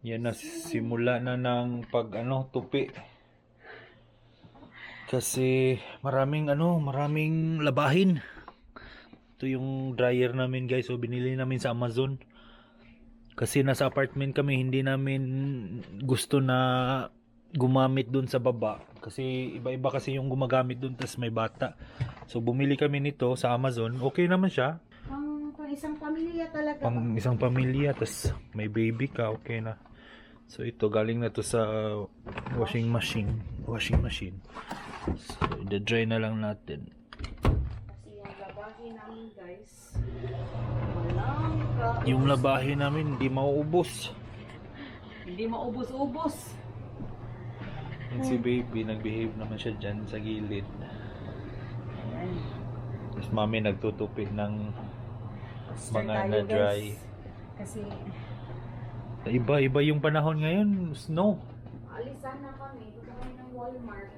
Yan na, simula na ng pag tupi. Kasi maraming labahin. Ito yung dryer namin guys, so binili namin sa Amazon. Kasi nasa apartment kami, hindi namin gusto na gumamit dun sa baba. Kasi iba-iba kasi yung gumagamit dun, tas may bata. So bumili kami nito sa Amazon. Okay naman siya. Pang isang pamilya talaga. Pang isang pamilya, tas may baby ka, okay na. So ito galing na to sa washing machine. So i-dry na lang natin. Kasi yung labahin namin guys, walang Yung labahin namin hindi mauubos. hindi maubos-ubos. Yan si baby, nag-behave naman siya dyan sa gilid. Ayan. Tapos mami nagtutupi ng Start mga tayo, na-dry. guys. Kasi Iba yung panahon ngayon, snow. alis sana kami, dito kami ng Walmart.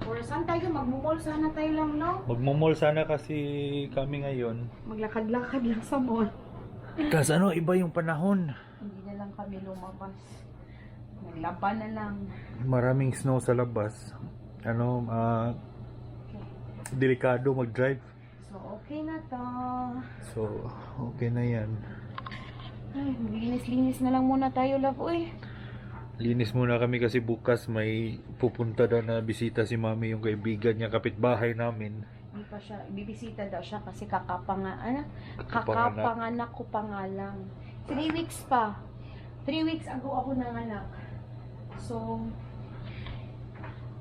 Or saan tayo? Magmumall sana tayo lang, no? Magmumall sana kasi kami ngayon. Maglakad-lakad lang sa mall. Kasi iba yung panahon. Hindi na lang kami lumabas. Naglaban na lang. Maraming snow sa labas. Delikado mag-drive. So, okay na to. So, okay na yan. Ay, linis-linis na lang muna tayo, love. Uy. Linis muna kami kasi bukas may pupunta daw na bisita si mami, yung kaibigan niya, kapitbahay namin. Hindi pa siya, bibisita daw siya kasi Kakapanganak. kakapanganak ko pa nga lang. 3 weeks pa. 3 weeks ago ako nanganak. So,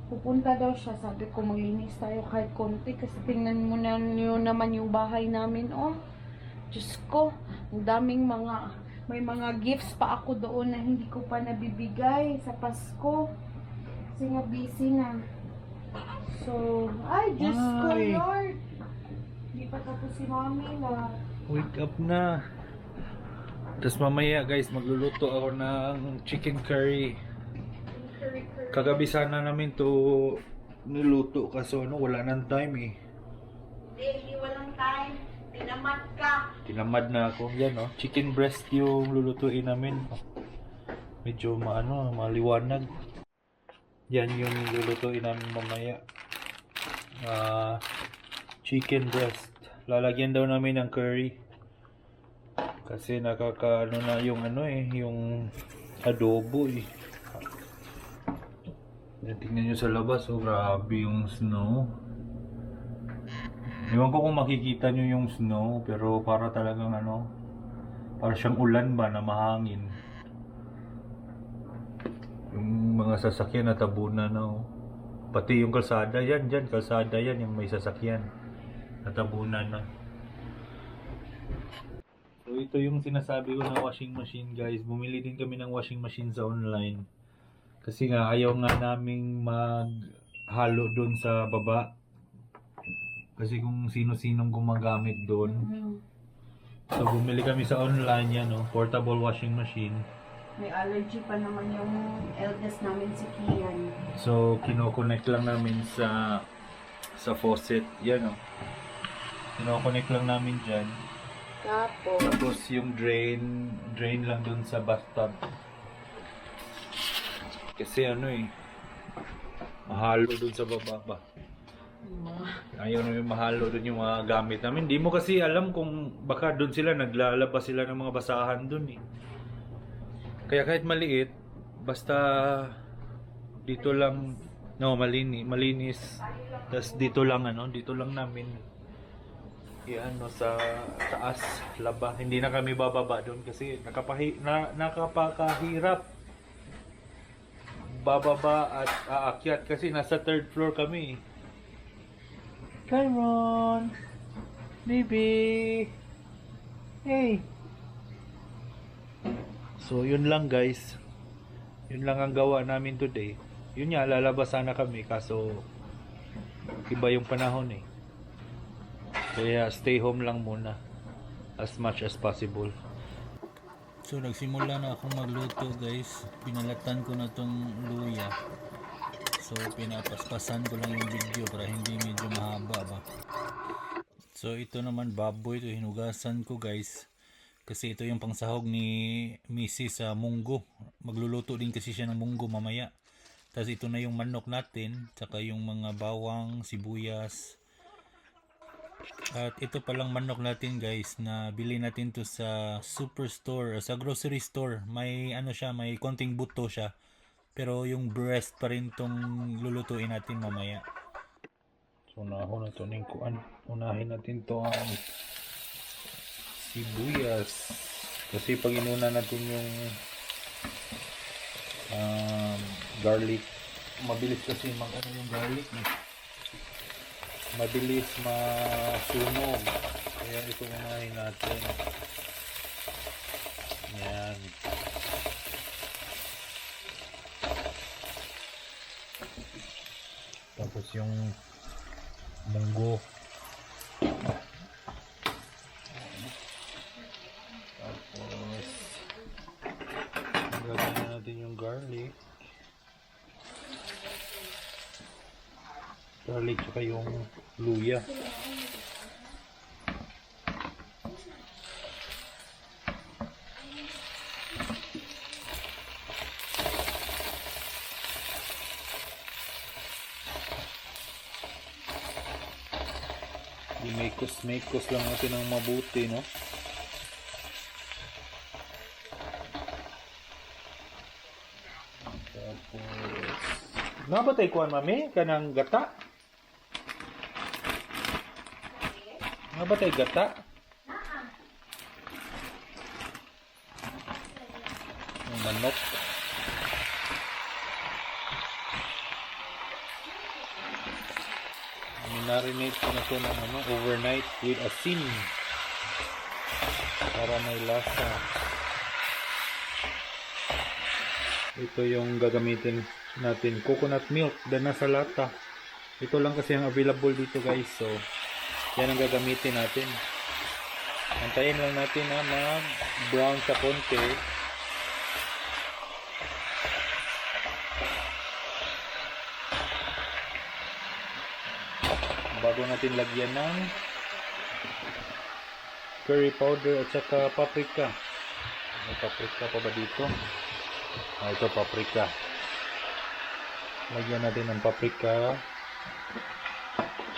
pupunta daw siya. Sabi ko, maglinis tayo kahit konti kasi tingnan mo na yun naman yung bahay namin. Oh, Diyos ko, ang daming may mga gifts pa ako doon na hindi ko pa nabibigay sa Pasko. Kasi nga busy na. So, ay, Diyos ko, Ay. Lord. Hindi pa tapos si Mami na. Wake up na. Tapos mamaya guys, magluluto ako ng chicken curry. Kagabi sana namin to niluto kaso wala nang time eh. Hindi walang time. Tinamad ka. Tinamad na ako. Yan chicken breast yung lulutuin namin. Medyo maliwanag. Yan yung lulutuin namin mamaya. Chicken breast. Lalagyan daw namin ng curry. Kasi nakakaano na yung yung adobo eh. Tingnan nyo sa labas, grabe yung snow. Ewan ko kung makikita nyo yung snow, pero para talagang para siyang ulan ba na mahangin. Yung mga sasakyan natabunan na Pati yung kalsada yan, kalsada yan, yung may sasakyan. Natabunan na. So ito yung sinasabi ko na washing machine guys. Bumili din kami ng washing machine sa online. Kasi nga ayaw nga naming maghalo doon sa baba. Kasi kung sino-sinong gumagamit doon. So bumili kami sa online yan portable washing machine. May allergy pa naman yung eldest namin si Kian. So kino-connect lang namin sa faucet. Yan Kino-connect lang namin dyan. Tapos yung drain lang doon sa bathtub. Kasi mahalo doon sa baba ba. Ayaw namin mahalo doon yung mga gamit namin. Hindi mo kasi alam kung baka doon sila naglalabas sila ng mga basahan doon eh. Kaya kahit maliit, basta dito lang malinis. Tapos dito lang namin sa taas laba. Hindi na kami bababa doon kasi nakapakahirap bababa at aakyat kasi nasa 3rd floor kami. Cameron! Baby! Hey! So yun lang guys. Yun lang ang gawa namin today. Yun nga, lalabas sana kami kaso iba yung panahon eh. Kaya stay home lang muna as much as possible. So nagsimula na akong magluto guys. Pinalatan ko na tong luya. So pinapaspasan ko lang yung video para hindi medyo mahaba ba. So ito naman baboy, ito hinugasan ko guys. Kasi ito yung pangsahog ni Missy sa munggo. magluluto din kasi siya ng munggo mamaya. Tapos ito na yung manok natin, tsaka yung mga bawang, sibuyas. At ito palang manok natin guys, na bili natin to sa superstore, sa grocery store. May ano siya, may konting buto siya. Pero yung breast pa rin tong lulutuin natin mamaya. So nahon na to ning kuan. Unahin natin to ang sibuyas. Kasi pag inuna natin yung garlic, mabilis kasi mag-ano yung garlic eh. Mabilis masunog. Kaya ito unahin natin. Yan. Tapos yung munggo. Tapos gagawin natin yung garlic. Garlic tsaka yung luya. Imekos lang natin ng mabuti, no? Tapos nabatay kuan mami kanang gata. Nabatay gata. Yung manok. Marinate ko na ito ng overnight with asin para may lasa. Ito yung gagamitin natin, coconut milk na nasa lata. Ito lang kasi ang available dito guys, so yan ang gagamitin natin. Antayin lang natin na mag-brown sa konti. Bago natin lagyan ng curry powder at saka paprika. May paprika pa ba dito? Ito paprika. Lagyan natin ng paprika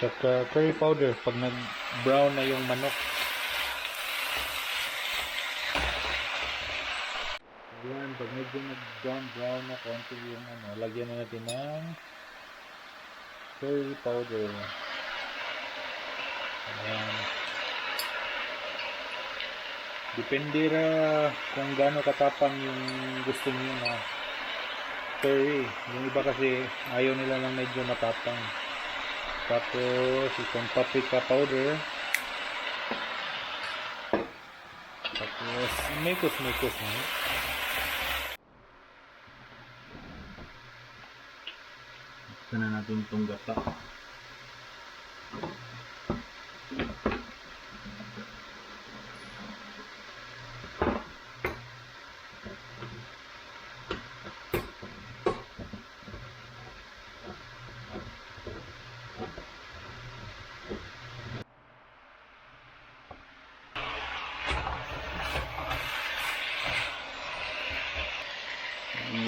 tsaka curry powder pag nag-brown na yung manok. Ayan, pag medyo nag-brown na konti yung lagyan na natin ng curry powder. Ayan. Depende ra kung gaano katapang yung gusto niyo na curry. Yung iba kasi ayaw nila lang medyo matapang. Tapos itong paprika powder. Tapos mekos na. Ito na natin itong gata.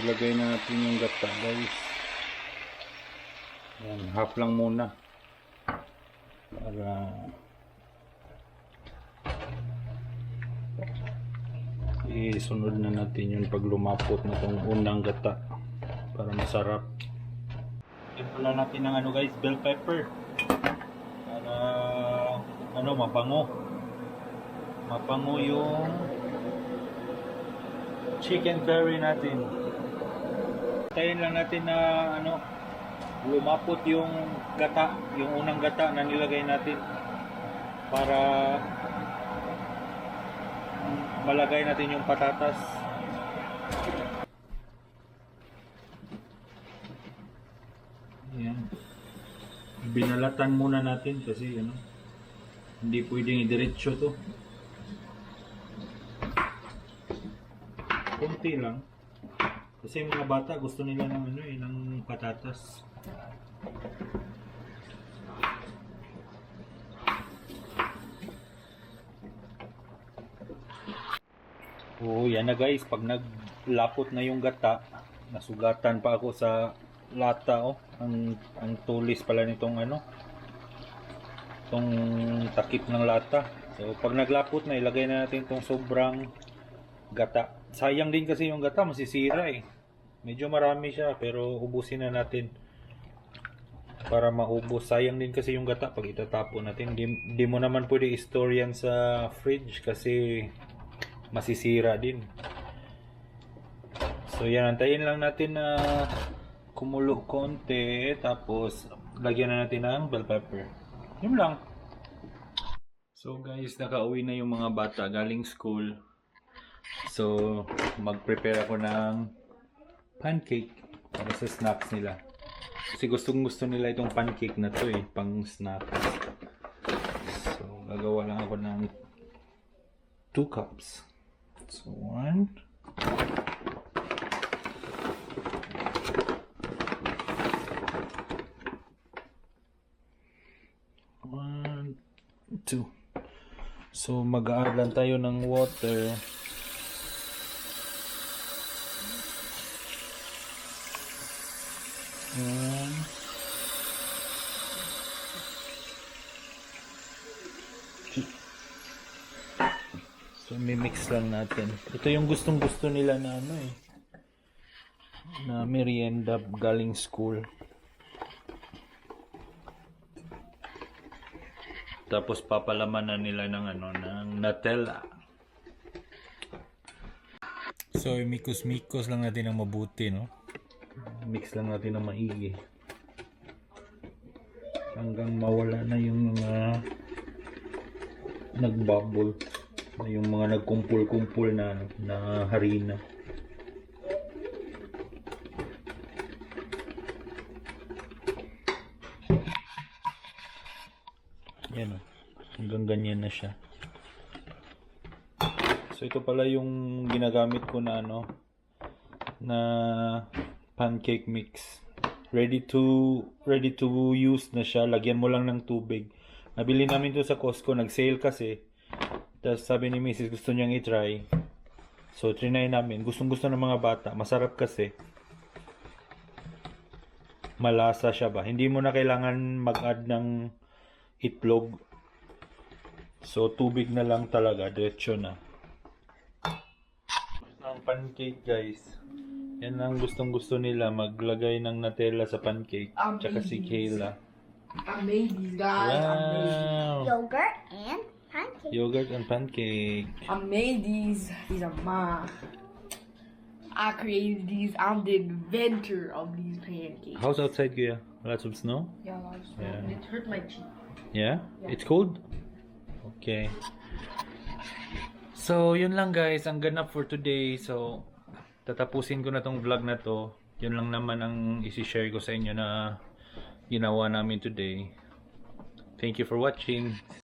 Ilagay na natin yung gata guys. Yan, half lang muna para isunod na natin yung pag lumapot na itong unang gata para masarap. Yan pala natin ng guys, bell pepper para mabango yung chicken curry natin. Tayin lang natin na lumapot yung gata, yung unang gata na nilagay natin para malagay natin yung patatas. Ayan. Binalatan muna natin kasi hindi pwedeng idiretso to. Kunti lang. Kasi mga bata gusto nila ng ng patatas. Oh, yan na guys, pag lapot na yung gata. Nasugatan pa ako sa lata, oh. Ang tulis pala nitong ano, itong takip ng lata. So pag naglapot na, ilagay na natin itong sobrang gata. Sayang din kasi yung gata, masisira eh. Medyo marami siya, pero ubusin na natin para maubos. Sayang din kasi yung gata pag itatapon natin. Di mo naman pwede i-store yan sa fridge kasi masisira din. So yan, antayin lang natin na kumulo konti, tapos lagyan na natin ng bell pepper. Yun lang. So guys, nakauwi na yung mga bata galing school. So mag-prepare ako ng pancake para sa snacks nila. Kasi gustong gusto nila itong pancake na to eh, pang snacks. So gagawa lang ako ng 2 cups. So 1, 2. So mag-add lang tayo ng water. So mimix lang natin. Ito yung gustong gusto nila na ano eh, na merienda galing school. Tapos papalaman na nila ng ano, ng Nutella. So imikos-mikos lang natin ng mabuti, no? Mix lang natin ng maigi. Hanggang mawala na yung mga nagbubble, yung mga nagkumpul-kumpul na harina. Yan o. Hanggang ganyan na siya. So ito pala yung ginagamit ko na ano, na pancake mix. Ready to use na siya. Lagyan mo lang ng tubig. Nabili namin to sa Costco, nag-sale kasi. Tapos sabi ni Mrs. gusto niyang i-try. So trinay namin. Gustong-gusto ng mga bata. Masarap kasi. Malasa siya ba? Hindi mo na kailangan mag-add ng itlog. So tubig na lang talaga, diretso na. Ang pancake guys. Yan ang gustong-gusto nila, maglagay ng Nutella sa pancake. Tsaka si Kayla. Amazing, guys. Wow! Yogurt and pancake. Yogurt and pancake. I made these. These are mine. I created these. I'm the inventor of these pancakes. How's outside, Kuya? Lots of snow? Yeah, I just Yeah. it hurt my cheek. Yeah? It's cold? Okay. So, yun lang guys. Ang ganap for today. So, tatapusin ko na tong vlog na to. Yun lang naman ang isi-share ko sa inyo na ginawa namin today. Thank you for watching.